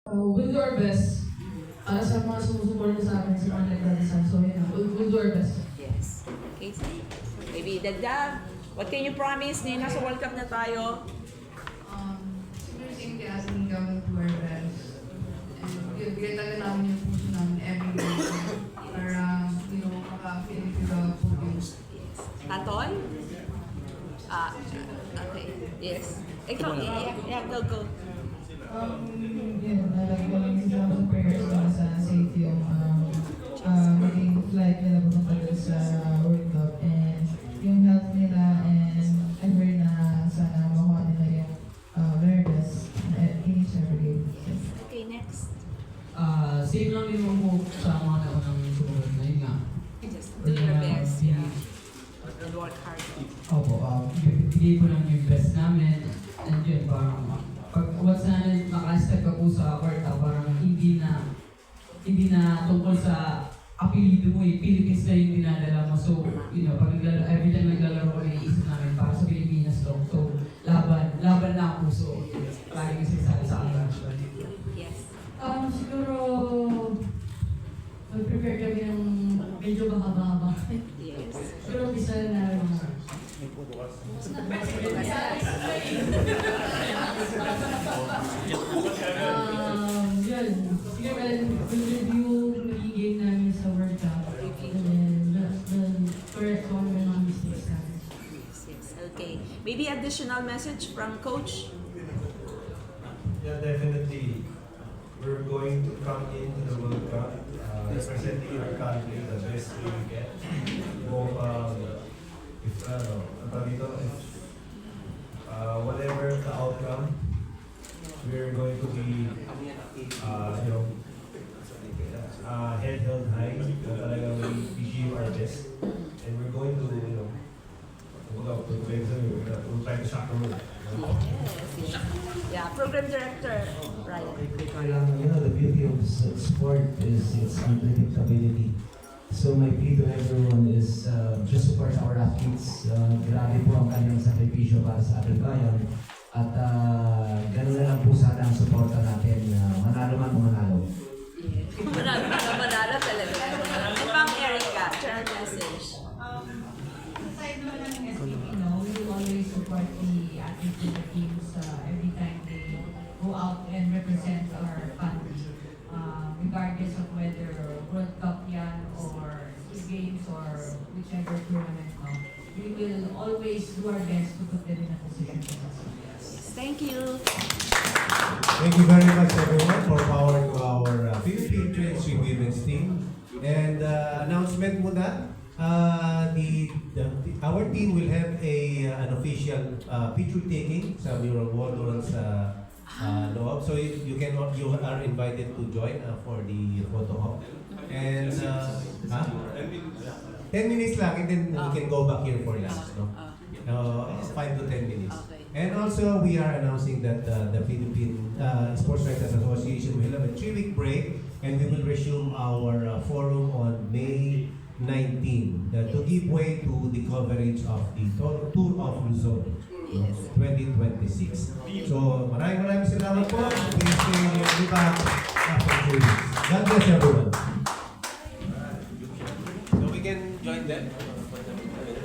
We'll do our best. Para sa mga sumusuporta sa akin sa mga nagdadasal. So, we'll do our best. Yes. Okay, so maybe dagdag. What can you promise? Nasa World Cup na tayo. Siguro same kay asking kami to our best. And bigay talaga namin yung puso namin every day para, makaka-feel to the podium. Tatoy? Okay. Yes. Ikaw, yeah, go. Lagi ko lang sila sa prayers para sa safety yung maging flight nila pumunta sa World Cup and yung health nila and ever na sana makuha nila yung very best in each every game. Okay, next. Same lang din mo sa mga naunang sumunod na yun nga. Just do your best, yeah. And work hard. Opo, bigay ko lang yung best namin. And yun, parang once na nakastep ka po sa kwarta, parang hindi na tungkol sa apelido mo Philippines na yung dinadala mo. So, pag every time naglalaro ko, iniisip namin para sa Pilipinas to. So, laban na ang puso. Lagi kasi sa akin. Yes. Siguro mag-prepare kami ng medyo mahaba-haba. Yes. Siguro umpisa na yun. Sige, we'll review yung game namin sa World Cup. And then, correct all the mga mistakes namin. Yes. Okay. Maybe additional message from Coach? Yeah, definitely. We're going to come into the World Cup representing our country the best way we can. Whatever the outcome, we're going to be, head held high. Talagang we give our best, and we're going to, we'll try to shock the world. Yes. Yeah, Program Director, Ryan. The beauty of sport is its unpredictability. So my plea to everyone is just support our athletes. Grabe po ang kanilang sakripisyo para sa ating bayan. At gano'n na lang po sana ang suporta natin. Manalo man o manalo. Yes. Manalo talaga. And Ma'am Erica, turn message. Aside naman ng SPP, we will always support the athletes and the teams every time they go out and represent our country. Regardless of whether World Cup yan or SEA Games or whichever tournament we will always do our best to put them in a position to succeed. Thank you. Thank you very much, everyone, for power to our Philippine Trail Swim Women's team. And announcement muna, our team will have an official picture taking sa mural wall doon sa loob. So you are invited to join for the photo op. And 10 minutes lang, and then we can go back here for lunch. No? 5 to 10 minutes. Okay. And also, we are announcing that the Philippine Sports Writers Association will have a 3-week break, and we will resume our forum on May 19 to give way to the coverage of the Tour of Luzon 2026. So, maraming salamat po. Please stay back after 3 weeks. God bless everyone.